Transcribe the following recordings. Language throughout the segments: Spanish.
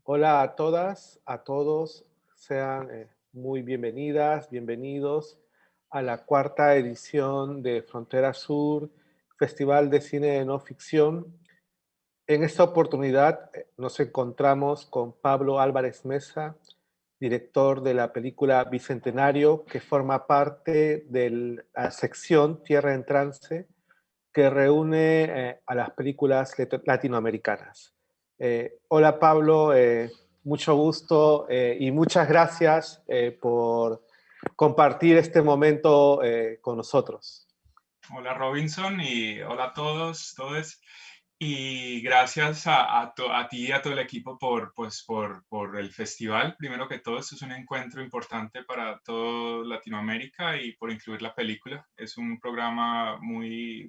Hola a todas, a todos, sean muy bienvenidas, bienvenidos a la cuarta edición de Frontera Sur, Festival de Cine de No Ficción. En esta oportunidad nos encontramos con Pablo Álvarez Mesa, director de la película Bicentenario, que forma parte de la sección Tierra en Trance, que reúne a las películas latinoamericanas. Hola Pablo, mucho gusto y muchas gracias por compartir este momento con nosotros. Hola Robinson y hola a todos. Y gracias a ti y a todo el equipo por el festival. Primero que todo, esto es un encuentro importante para toda Latinoamérica y por incluir la película. Es un programa muy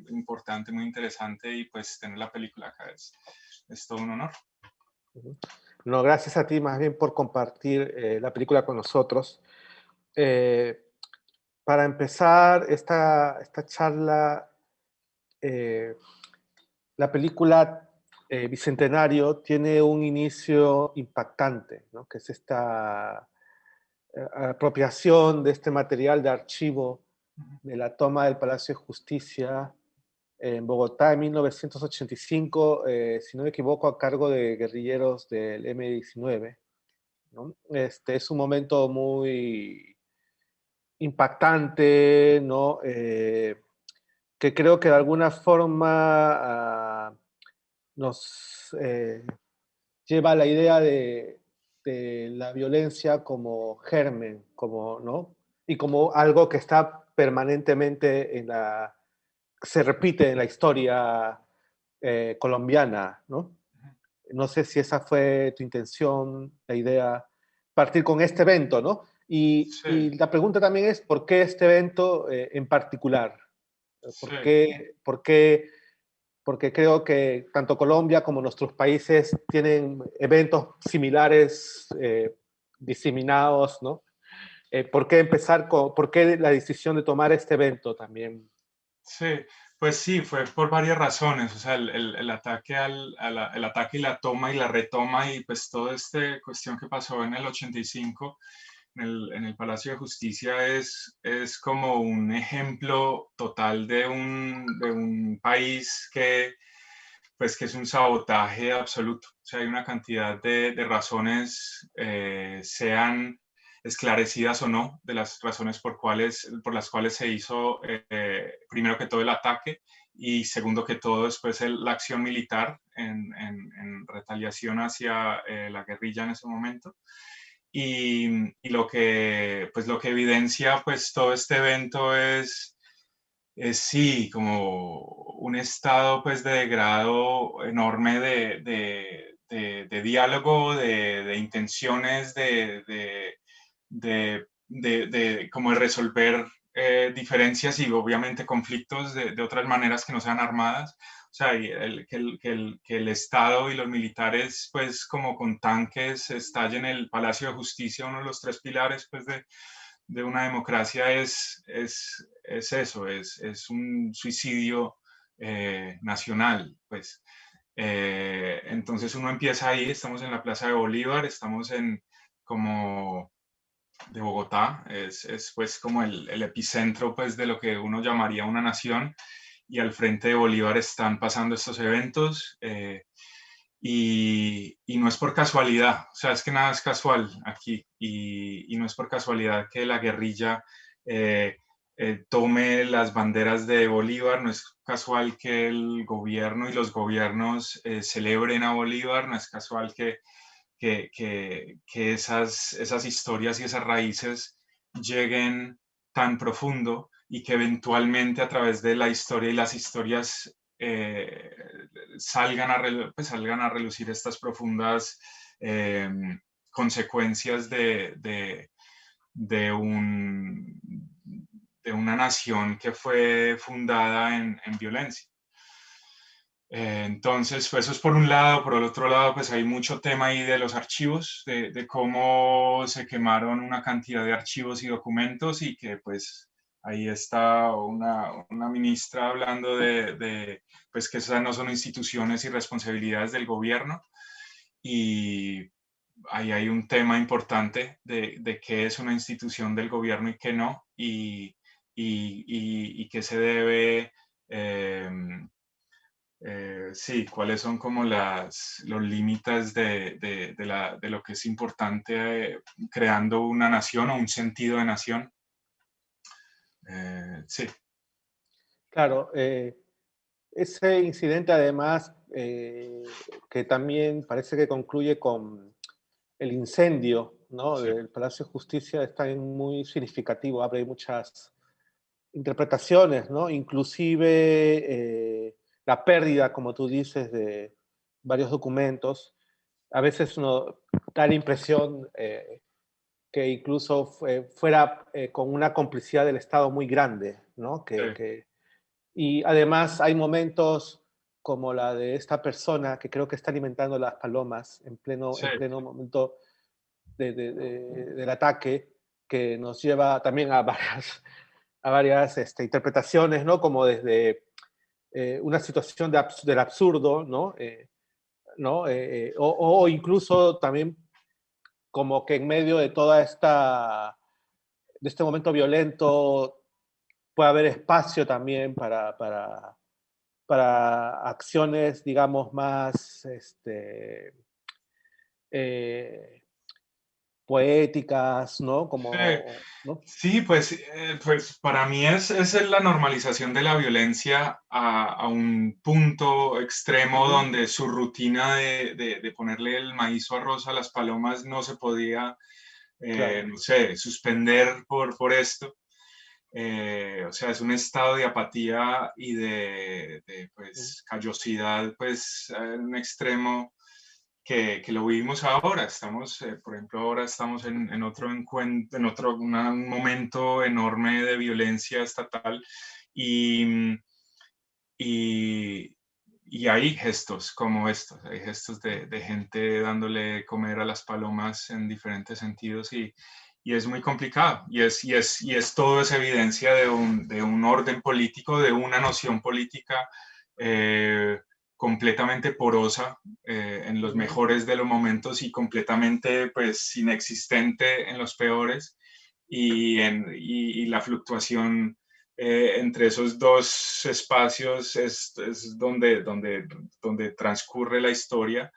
importante, muy interesante y pues tener la película acá es todo un honor. No, gracias a ti más bien por compartir la película con nosotros. Eh, para empezar esta charla, eh, la película Bicentenario tiene un inicio impactante, ¿no? Que es esta apropiación de este material de archivo de la toma del Palacio de Justicia en Bogotá en 1985, si no me equivoco, a cargo de guerrilleros del M-19, ¿no? Es un momento muy impactante, ¿no? Que creo que de alguna forma nos lleva a la idea de la violencia como germen, como, ¿no? Y como algo que está permanentemente se repite en la historia colombiana, ¿no? No sé si esa fue tu intención, la idea, partir con este evento, ¿no? Sí, Y la pregunta también es, ¿por qué este evento en particular? sí. ¿Por qué porque creo que tanto Colombia como nuestros países tienen eventos similares diseminados, ¿no? ¿Por qué la decisión de tomar este evento también? Sí, pues sí, fue por varias razones, o sea, el ataque, el ataque y la toma y la retoma y pues toda esta cuestión que pasó en el 85 en el Palacio de Justicia es como un ejemplo total de un país que es un sabotaje absoluto. O sea, hay una cantidad de razones, sean esclarecidas o no, de las razones por las cuales se hizo, primero que todo, el ataque y segundo que todo, después la acción militar en retaliación hacia la guerrilla en ese momento. Y lo que evidencia pues todo este evento es sí, como un estado pues de degrado enorme de diálogo, de intenciones, como de resolver diferencias y obviamente conflictos de otras maneras que no sean armadas. O sea, que el Estado y los militares, pues como con tanques, estallen el Palacio de Justicia, uno de los tres pilares, pues de una democracia es eso, es un suicidio nacional, pues. Entonces uno empieza ahí, estamos en la Plaza de Bolívar, estamos en como de Bogotá, es pues como el epicentro pues de lo que uno llamaría una nación y al frente de Bolívar están pasando estos eventos. Y no es por casualidad, o sea, es que nada es casual aquí y no es por casualidad que la guerrilla eh, tome las banderas de Bolívar, no es casual que el gobierno y los gobiernos celebren a Bolívar, no es casual que esas historias y esas raíces lleguen tan profundo y que eventualmente a través de la historia y las historias salgan a relucir estas profundas eh, consecuencias de, un, de una nación que fue fundada en violencia. Entonces, pues eso es por un lado. Por el otro lado, pues hay mucho tema ahí de los archivos, de cómo se quemaron una cantidad de archivos y documentos y que pues ahí está una ministra hablando pues que esas no son instituciones y responsabilidades del gobierno y ahí hay un tema importante de qué es una institución del gobierno y qué no, y qué se debe, eh, sí, cuáles son como los límites de lo que es importante creando una nación o un sentido de nación. Sí, Claro, ese incidente además que también parece que concluye con el incendio, ¿no?, sí, del Palacio de Justicia está muy significativo, abre muchas interpretaciones, ¿no? Inclusive la pérdida, como tú dices, de varios documentos. A veces uno da la impresión que incluso fuera con una complicidad del Estado muy grande, ¿no? sí, Y además hay momentos como la de esta persona que creo que está alimentando las palomas sí, en pleno momento del ataque, que nos lleva también a a varias interpretaciones, ¿no? Como desde una situación del absurdo, ¿no? ¿No? O incluso también como que en medio de de este momento violento, puede haber espacio también para acciones, digamos, más eh, poéticas, ¿no? sí. Como, ¿no? Sí, pues para mí es la normalización de la violencia a un punto extremo Ujú, donde su rutina de ponerle el maíz o arroz a las palomas no se podía, claro. no sé, suspender por esto. O sea, es un estado de apatía y Ujú, pues, callosidad, pues, en un extremo que lo vivimos ahora. Estamos, por ejemplo, ahora estamos en otro encuentro, un momento enorme de violencia estatal y, y, y hay gestos como estos, hay gestos de gente dándole de comer a las palomas en diferentes sentidos y es muy complicado y todo es evidencia de un orden político, de una noción política eh, completamente porosa en los ujú. mejores de los momentos y completamente pues inexistente en los peores y la fluctuación entre esos dos espacios es donde transcurre la historia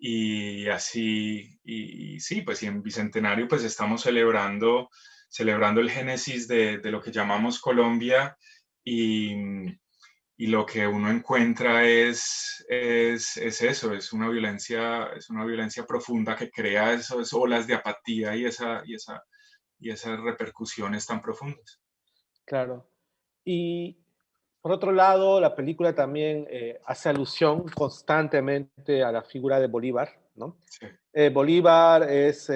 y así, y sí, pues y en Bicentenario pues estamos celebrando el génesis de lo que llamamos Colombia y, y lo que uno encuentra es eso, es una violencia profunda que crea esas olas de apatía y esas repercusiones tan profundas. Claro. Y por otro lado, la película también hace alusión constantemente a la figura de Bolívar, ¿no? Sí. Bolívar es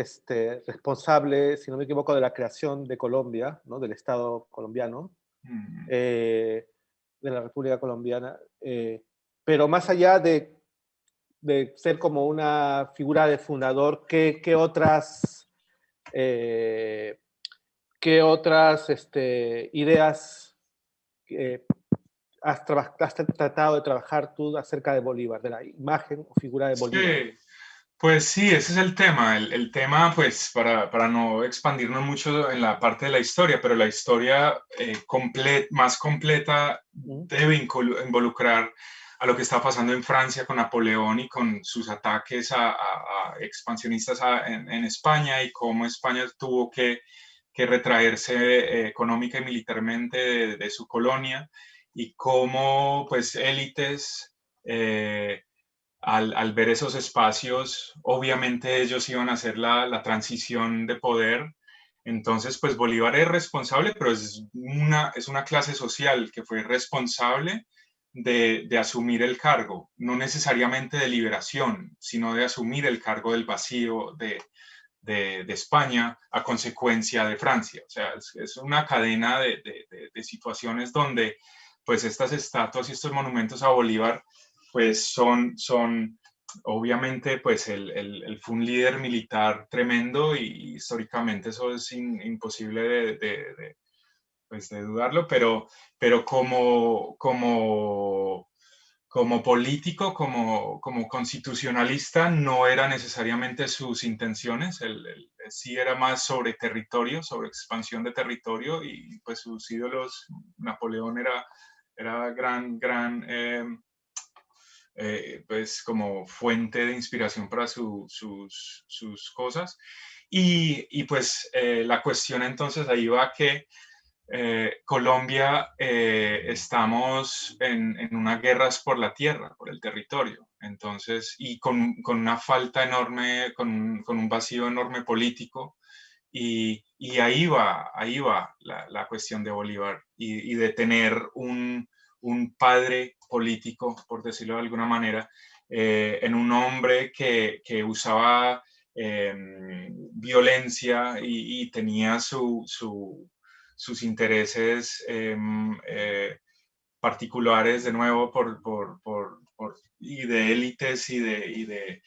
responsable, si no me equivoco, de la creación de Colombia, ¿no? Del Estado colombiano, Mm. eh, de la República Colombiana. Pero más allá de ser como una figura de fundador, eh, qué otras ideas eh, has tratado de trabajar tú acerca de Bolívar, de la imagen o figura de Bolívar? Sí, pues sí, ese es el tema. El tema, pues, para no expandirnos mucho en la parte de la historia, pero la historia más completa ¿Mm? debe involucrar a lo que está pasando en Francia con Napoleón y con sus ataques a expansionistas en España y cómo España tuvo que retraerse económica y militarmente de su colonia y cómo, pues, élites... al ver esos espacios, obviamente ellos iban a hacer la transición de poder. Entonces, pues Bolívar es responsable, pero es una clase social que fue responsable de asumir el cargo, no necesariamente de liberación, sino de asumir el cargo del vacío de España a consecuencia de Francia. O sea, es una cadena de situaciones donde pues estas estatuas y estos monumentos a Bolívar pues son obviamente pues él fue un líder militar tremendo y históricamente eso es imposible pues, de dudarlo, pero como como político, como constitucionalista, no era necesariamente sus intenciones. Él sí era más sobre territorio, sobre expansión de territorio, y pues sus ídolos, Napoleón era pues como fuente de inspiración para sus cosas. Y pues la cuestión entonces ahí va que Colombia estamos en una guerra por la tierra, por el territorio. Entonces, y con una falta enorme, con un vacío enorme político. Y ahí va la cuestión de Bolívar y de tener un padre político, por decirlo de alguna manera, en un hombre que usaba violencia y tenía sus intereses particulares, de nuevo, y de élites de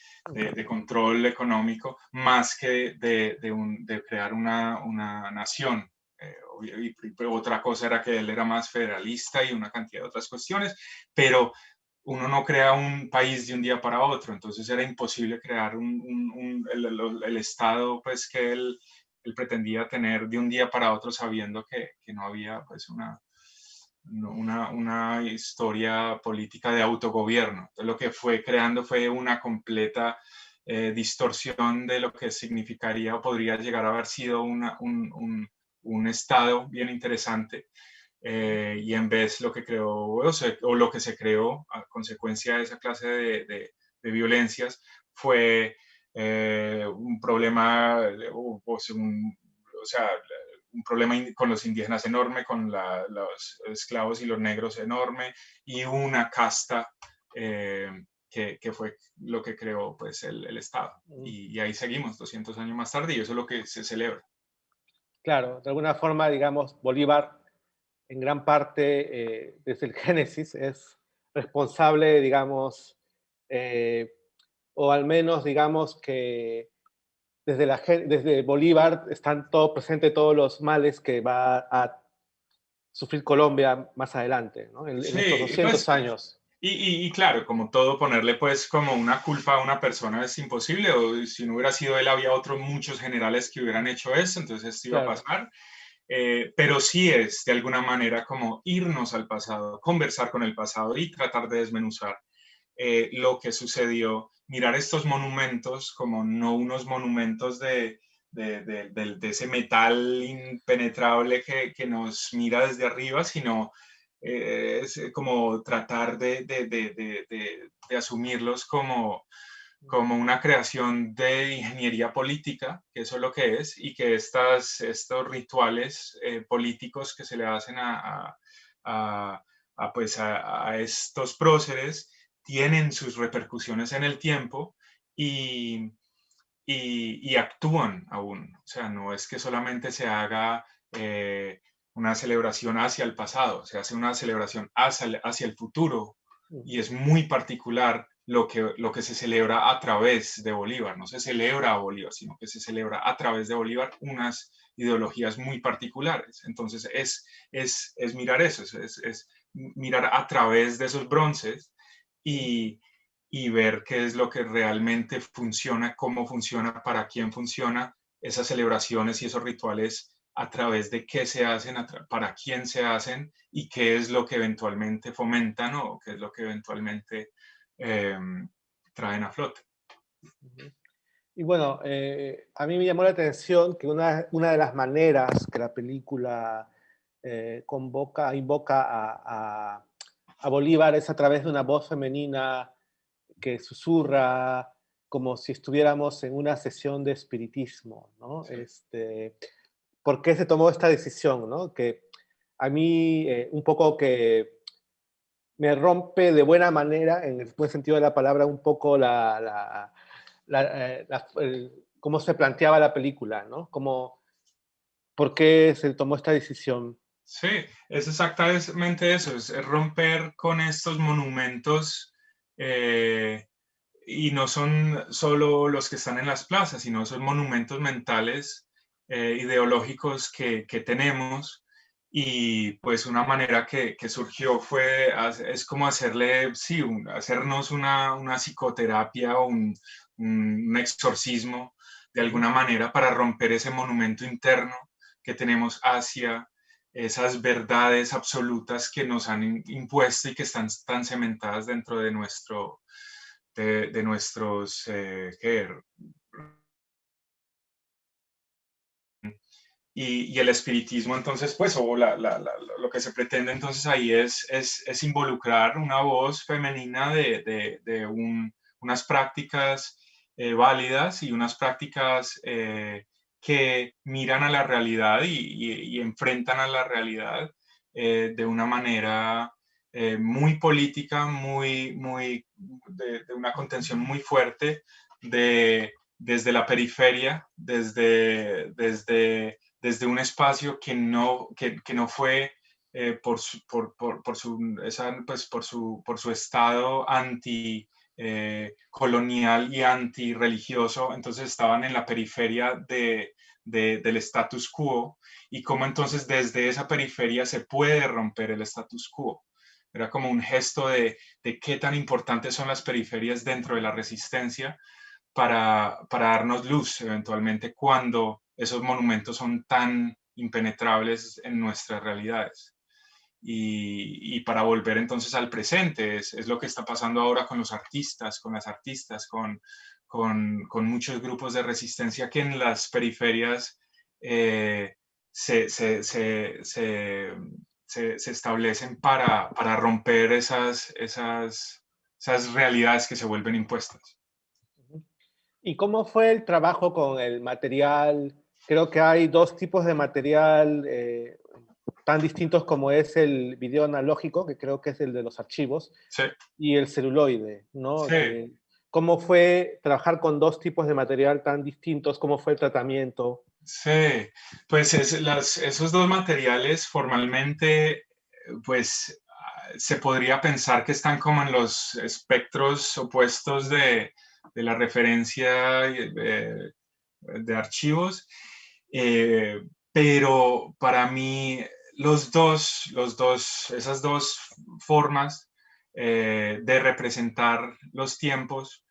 control económico, más que de crear una nación. Y otra cosa era que él era más federalista y una cantidad de otras cuestiones, pero uno no crea un país de un día para otro, entonces era imposible crear el Estado pues, que él pretendía tener de un día para otro, sabiendo que no había pues, una historia política de autogobierno. Entonces, lo que fue creando fue una completa distorsión de lo que significaría o podría llegar a haber sido un Estado bien interesante. Y en vez lo que creó, o lo que se creó a consecuencia de esa clase de violencias fue un problema, o sea, un problema con los indígenas enorme, con los esclavos y los negros enorme, y una casta que fue lo que creó pues, el Estado. Y ahí seguimos 200 años más tarde, y eso es lo que se celebra. Claro, de alguna forma, digamos, Bolívar en gran parte, desde el Génesis, es responsable, digamos, eh, o al menos, digamos, que desde Bolívar están todo presentes todos los males que va a sufrir Colombia más adelante, ¿no? En estos Sí, 200 pues, años. y claro, como todo, ponerle pues como una culpa a una persona es imposible, o si no hubiera sido él, había otros muchos generales que hubieran hecho eso, entonces esto iba a Claro. pasar. Pero sí es de alguna manera como irnos al pasado, conversar con el pasado y tratar de desmenuzar lo que sucedió, mirar estos monumentos como no unos monumentos de ese metal impenetrable que nos mira desde arriba, sino es como tratar de asumirlos como una creación de ingeniería política, que eso es lo que es, y que estos rituales políticos que se le hacen a, pues a estos próceres tienen sus repercusiones en el tiempo y, y actúan aún. O sea, no es que solamente se haga una celebración hacia el pasado, se hace una celebración hacia el futuro, y es muy particular lo que se celebra a través de Bolívar. No se celebra a Bolívar, sino que se celebra a través de Bolívar unas ideologías muy particulares. Entonces es mirar eso, es mirar a través de esos bronces y, y ver qué es lo que realmente funciona, cómo funciona, para quién funciona, esas celebraciones y esos rituales, a través de qué se hacen, para quién se hacen, y qué es lo que eventualmente fomentan o qué es lo que eventualmente eh, traen a flote. Y bueno, a mí me llamó la atención que una de las maneras que la película invoca a Bolívar es a través de una voz femenina que susurra como si estuviéramos en una sesión de espiritismo, ¿no? Sí. ¿Por qué se tomó esta decisión, ¿no? Que a mí un poco que me rompe de buena manera, en el buen sentido de la palabra, un poco cómo se planteaba la película, ¿no? ¿Por qué se tomó esta decisión? Sí, es exactamente eso, es romper con estos monumentos, y no son solo los que están en las plazas, sino son monumentos mentales, ideológicos que tenemos, Y pues una manera que surgió fue, es como hacerle, sí, hacernos una psicoterapia o un exorcismo de Ujú. alguna manera para romper ese monumento interno que tenemos hacia esas verdades absolutas que nos han impuesto y que están tan cementadas dentro de de nuestros, ¿qué? Y el espiritismo, entonces, pues, o lo que se pretende entonces ahí es involucrar una voz femenina unas prácticas válidas y unas prácticas que miran a la realidad y enfrentan a la realidad de una manera muy política, de una contención muy fuerte, desde la periferia, desde un espacio que no fue por su estado colonial y antirreligioso, entonces estaban en la periferia del status quo y cómo entonces desde esa periferia se puede romper el status quo. Era como un gesto de qué tan importantes son las periferias dentro de la resistencia para darnos luz eventualmente cuando esos monumentos son tan impenetrables en nuestras realidades. Y para volver entonces al presente, es lo que está pasando ahora con los artistas, con las artistas, con muchos grupos de resistencia que en las periferias eh, se, se, se, se, se establecen para romper esas realidades que se vuelven impuestas. ¿Y cómo fue el trabajo con el material? Creo que hay dos tipos de material tan distintos como es el video analógico, que creo que es el de los archivos, Sí, y el celuloide, ¿no? sí. ¿Cómo fue trabajar con dos tipos de material tan distintos? ¿Cómo fue el tratamiento? Sí, pues esos dos materiales formalmente, pues se podría pensar que están como en los espectros opuestos de la referencia de archivos, pero para mí esas dos formas de representar los tiempos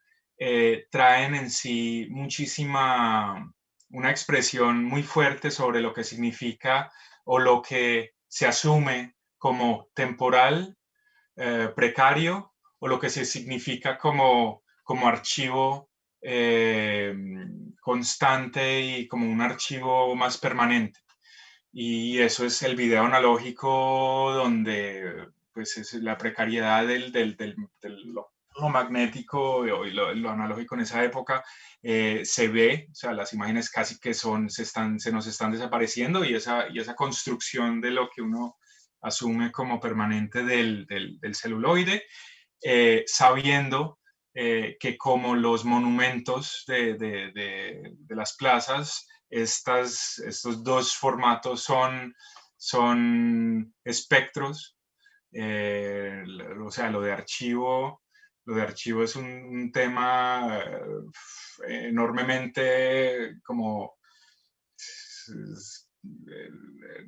traen en sí una expresión muy fuerte sobre lo que significa o lo que se asume como temporal, precario, o lo que se significa como archivo eh, constante y como un archivo más permanente. Y eso es el video analógico donde pues es la precariedad lo magnético y lo analógico en esa época se ve, o sea, las imágenes casi que se nos están desapareciendo y esa construcción de lo que uno asume como permanente del celuloide, sabiendo que como los monumentos de las plazas, estos dos formatos son espectros, o sea, lo de archivo es un tema enormemente como,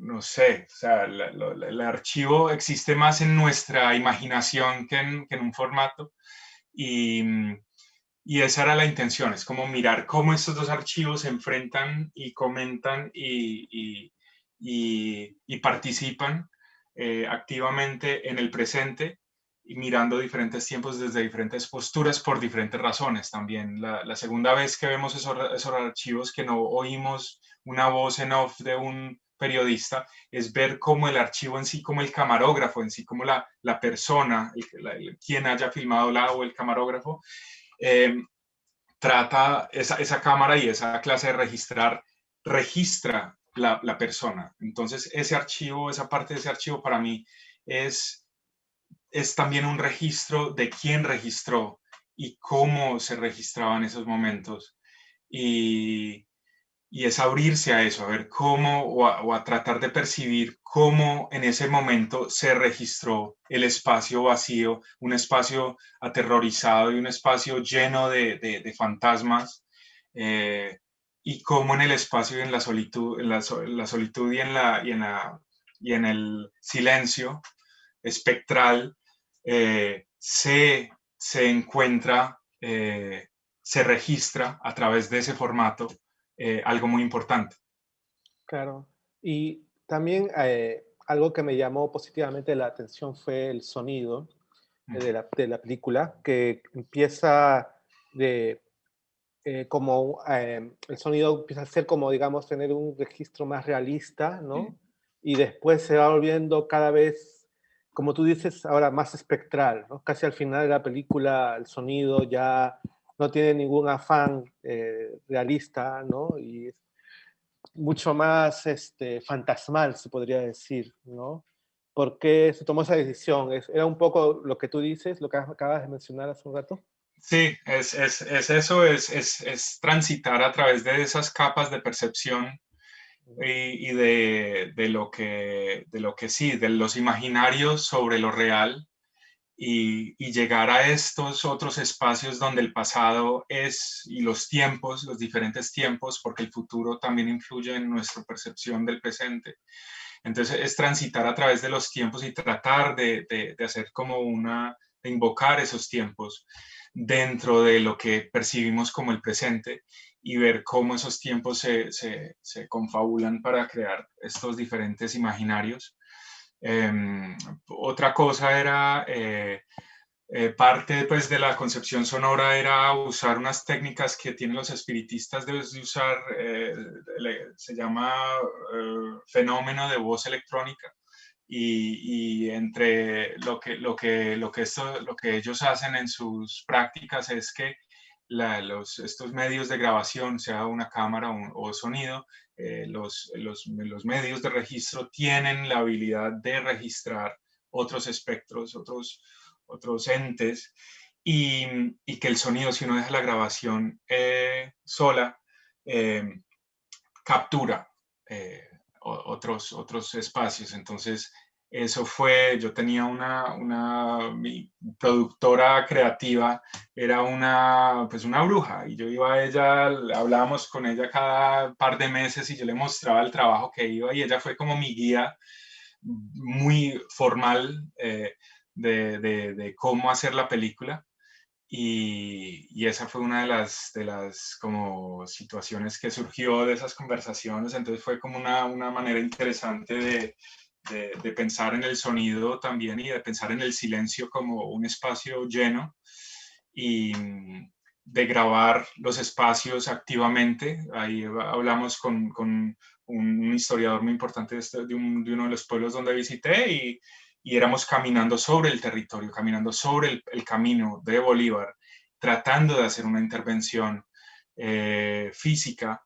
no sé, o sea, el archivo existe más en nuestra imaginación que en un formato y, y esa era la intención, es como mirar cómo estos dos archivos se enfrentan y comentan y participan activamente en el presente y mirando diferentes tiempos desde diferentes posturas por diferentes razones también. La segunda vez que vemos esos archivos que no oímos una voz en off de un periodista, es ver cómo el archivo en sí, como el camarógrafo en sí, como la persona, quien haya filmado o el camarógrafo, eh, trata esa cámara y esa clase de registra la persona. Entonces, ese archivo, esa parte de ese archivo para mí es, es también un registro de quién registró y cómo se registraban esos momentos. Y, y es abrirse a eso, a ver cómo o a tratar de percibir cómo en ese momento se registró el espacio vacío, un espacio aterrorizado y un espacio lleno de fantasmas, y cómo en el espacio y en la solitud, en la solitud y en la y en el silencio espectral se encuentra, se registra a través de ese formato algo muy importante. Claro. Y también algo que me llamó positivamente la atención fue el sonido de la película, que empieza de como el sonido empieza a ser como, digamos, tener un registro más realista, ¿no? Y después se va volviendo cada vez, como tú dices, ahora más espectral, ¿no? Casi al final de la película el sonido ya no tiene ningún afán realista, ¿no? Y es mucho más fantasmal, se podría decir, ¿no? ¿Por qué se tomó esa decisión? ¿Era un poco lo que tú dices, lo que acabas de mencionar hace un rato? Sí, es eso, es transitar a través de esas capas de percepción y de lo que sí, de los imaginarios sobre lo real y llegar a estos otros espacios donde el pasado es y los tiempos, los diferentes tiempos, porque el futuro también influye en nuestra percepción del presente. Entonces es transitar a través de los tiempos y tratar de hacer como de invocar esos tiempos dentro de lo que percibimos como el presente y ver cómo esos tiempos se confabulan para crear estos diferentes imaginarios. Otra cosa era parte pues, de la concepción sonora era usar unas técnicas que tienen los espiritistas de usar, se llama fenómeno de voz electrónica. Y entre lo que ellos hacen en sus prácticas es que estos medios de grabación, sea una cámara o sonido, los medios de registro tienen la habilidad de registrar otros espectros, otros entes, y que el sonido, si uno deja la grabación sola, eh, captura otros espacios. Entonces, eso fue, yo tenía mi productora creativa era pues una bruja y yo iba a ella, hablábamos con ella cada par de meses y yo le mostraba el trabajo que iba y ella fue como mi guía muy formal de cómo hacer la película. Y esa fue una de las como situaciones que surgió de esas conversaciones. Entonces fue como una manera interesante de pensar en el sonido también y de pensar en el silencio como un espacio lleno y de grabar los espacios activamente. Ahí hablamos con un historiador muy importante de uno de los pueblos donde visité y éramos caminando sobre el territorio, caminando sobre el camino de Bolívar, tratando de hacer una intervención física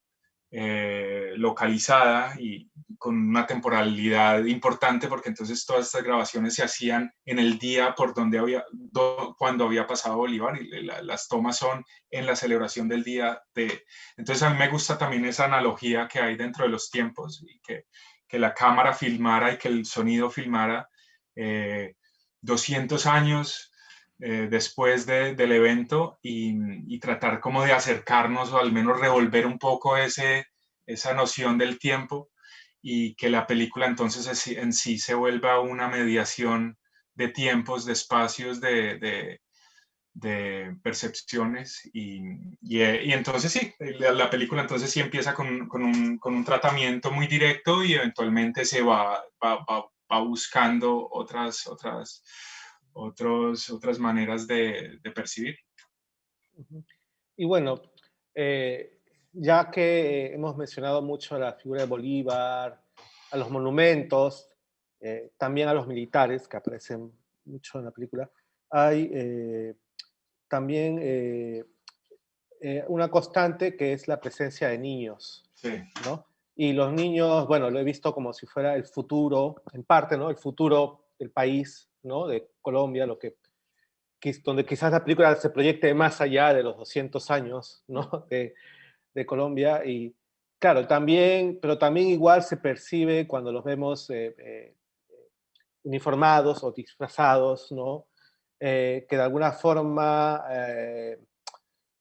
localizada y con una temporalidad importante, porque entonces todas estas grabaciones se hacían en el día por donde cuando había pasado Bolívar y las tomas son en la celebración del día de... Entonces a mí me gusta también esa analogía que hay dentro de los tiempos y que la cámara filmara y que el sonido filmara 200 años después del evento y tratar como de acercarnos o al menos revolver un poco esa noción del tiempo y que la película entonces en sí se vuelva una mediación de tiempos, de espacios, de percepciones y entonces sí, película entonces sí empieza con un tratamiento muy directo y eventualmente se va buscando otras maneras de percibir. Y bueno, eh, ya que hemos mencionado mucho a la figura de Bolívar, a los monumentos, también a los militares que aparecen mucho en la película, hay también una constante que es la presencia de niños, Sí, ¿no? Y los niños, bueno, lo he visto como si fuera el futuro, en parte, ¿no? El futuro del país, ¿no? De Colombia, donde quizás la película se proyecte más allá de los 200 años, ¿no? De Colombia. Y claro, también, pero también igual se percibe cuando los vemos uniformados o disfrazados, ¿no? Que de alguna forma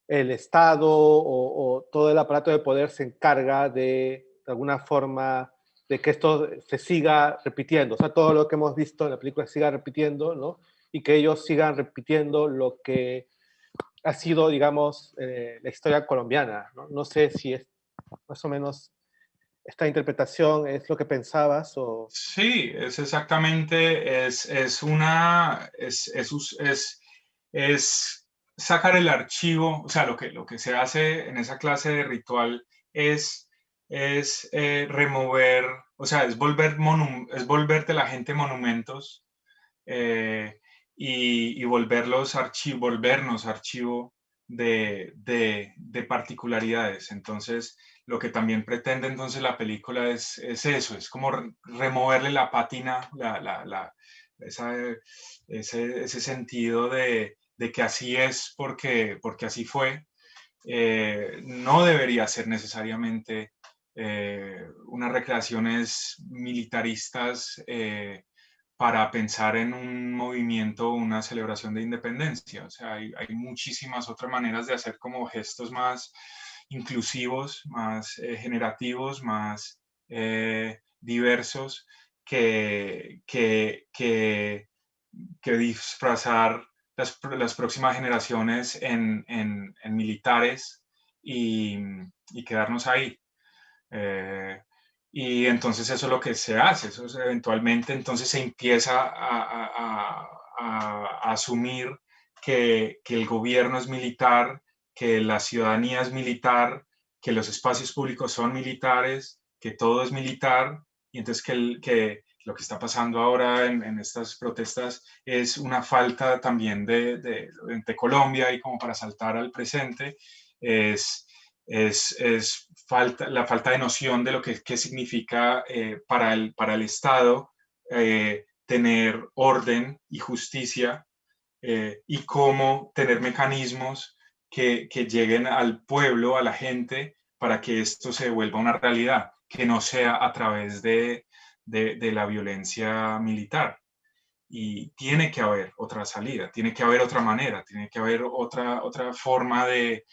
el Estado o todo el aparato de poder se encarga de alguna forma, de que esto se siga repitiendo, o sea, todo lo que hemos visto en la película se siga repitiendo, ¿no? Y que ellos sigan repitiendo lo que ha sido, digamos, la historia colombiana, ¿no? No sé si es más o menos esta interpretación es lo que pensabas o... Sí, es exactamente, es sacar el archivo, o sea, lo que se hace en esa clase de ritual es, remover, o sea, es volverte la gente monumentos, eh, y volvernos archivo de particularidades. Entonces, lo que también pretende entonces la película es eso, es como removerle la pátina, esa, ese sentido de que así es porque así fue. No debería ser necesariamente unas recreaciones militaristas, para pensar en un movimiento o una celebración de independencia. O sea, hay muchísimas otras maneras de hacer como gestos más inclusivos, más generativos, más diversos, que, que, que, que disfrazar las próximas generaciones en militares y quedarnos ahí. Eh, y entonces eso es lo que se hace, eventualmente entonces se empieza a asumir que el gobierno es militar, que la ciudadanía es militar, que los espacios públicos son militares, que todo es militar, y entonces que lo que está pasando ahora en estas protestas es una falta también de Colombia, y como para saltar al presente, es la falta de noción de lo que significa para el Estado tener orden y justicia, y cómo tener mecanismos que lleguen al pueblo, a la gente, para que esto se vuelva una realidad, que no sea a través de la violencia militar. Y tiene que haber otra salida, tiene que haber otra manera, tiene que haber otra forma de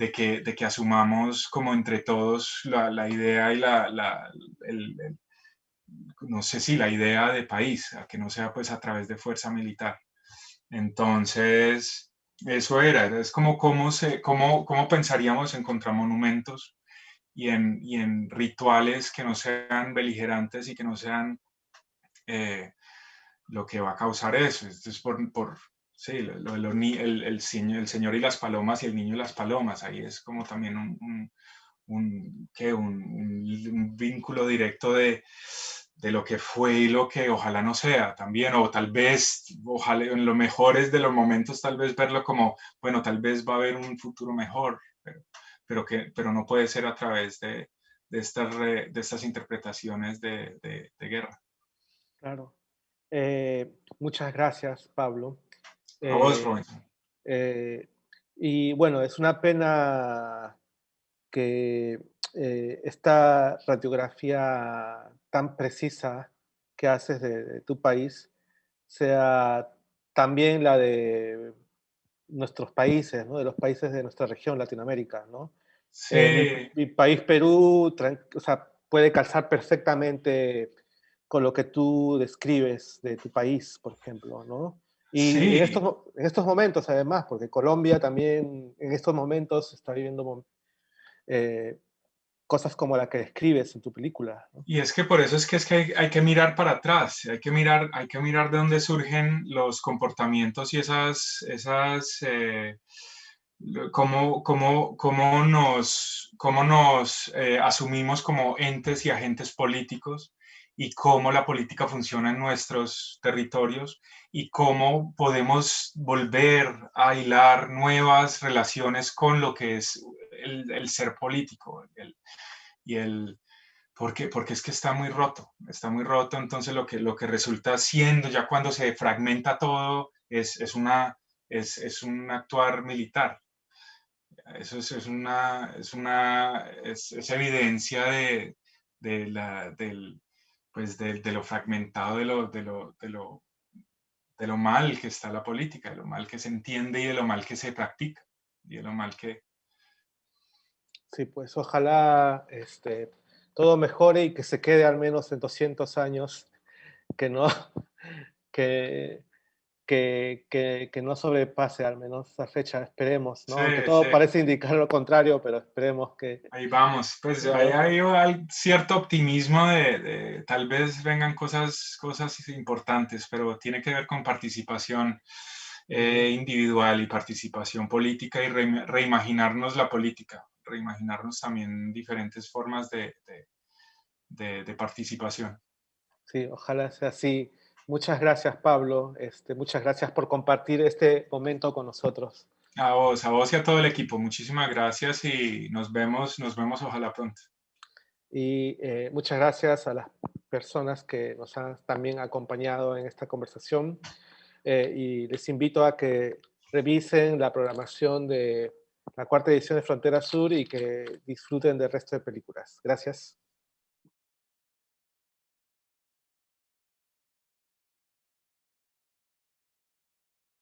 que asumamos como entre todos la idea y no sé si la idea de país, a que no sea pues a través de fuerza militar. Entonces, eso es como cómo pensaríamos en contramonumentos y en rituales que no sean beligerantes y que no sean lo que va a causar eso. Esto es sí, el señor y las palomas y el niño y las palomas. Ahí es como también un vínculo directo de lo que fue y lo que ojalá no sea también, o tal vez, ojalá en los mejores de los momentos, tal vez verlo como, bueno, tal vez va a haber un futuro mejor, pero no puede ser a través de estas interpretaciones de guerra. Claro. Muchas gracias, Pablo. A vos, Eh, Robinson. eh, y bueno, es una pena que esta radiografía tan precisa que haces de tu país sea también la de nuestros países, ¿no? De los países de nuestra región, Latinoamérica, ¿no? Sí, Mi país, Perú, o sea, puede calzar perfectamente con lo que tú describes de tu país, por ejemplo, ¿no? Y sí. en estos momentos, además, porque Colombia también en estos momentos está viviendo eh, cosas como la que describes en tu película, ¿no? Y es que por eso es que hay que mirar para atrás, hay que mirar de dónde surgen los comportamientos y cómo nos asumimos como entes y agentes políticos, y cómo la política funciona en nuestros territorios, y cómo podemos volver a hilar nuevas relaciones con lo que es el ser político, y el, porque es que está muy roto, entonces lo que resulta siendo ya cuando se fragmenta todo es un actuar militar. Eso es evidencia del, pues de lo fragmentado, de lo mal que está la política, de lo mal que se entiende y de lo mal que se practica, y de lo mal que... Sí, pues ojalá todo mejore y que se quede al menos en 200 años, que no, que, que no sobrepase al menos esa fecha, esperemos, ¿no? Sí, Aunque todo sí. parece indicar lo contrario, pero esperemos Ahí vamos, pues lo hay cierto optimismo de tal vez vengan cosas importantes, pero tiene que ver con participación Ujú. individual y participación política y reimaginarnos la política, reimaginarnos también diferentes formas de participación. Sí, ojalá sea así. Muchas gracias, Pablo. Muchas gracias por compartir este momento con nosotros. A vos y a todo el equipo, muchísimas gracias y nos vemos ojalá pronto. Y muchas gracias a las personas que nos han también acompañado en esta conversación. Y les invito a que revisen la programación de la cuarta edición de Frontera Sur y que disfruten del resto de películas. Gracias.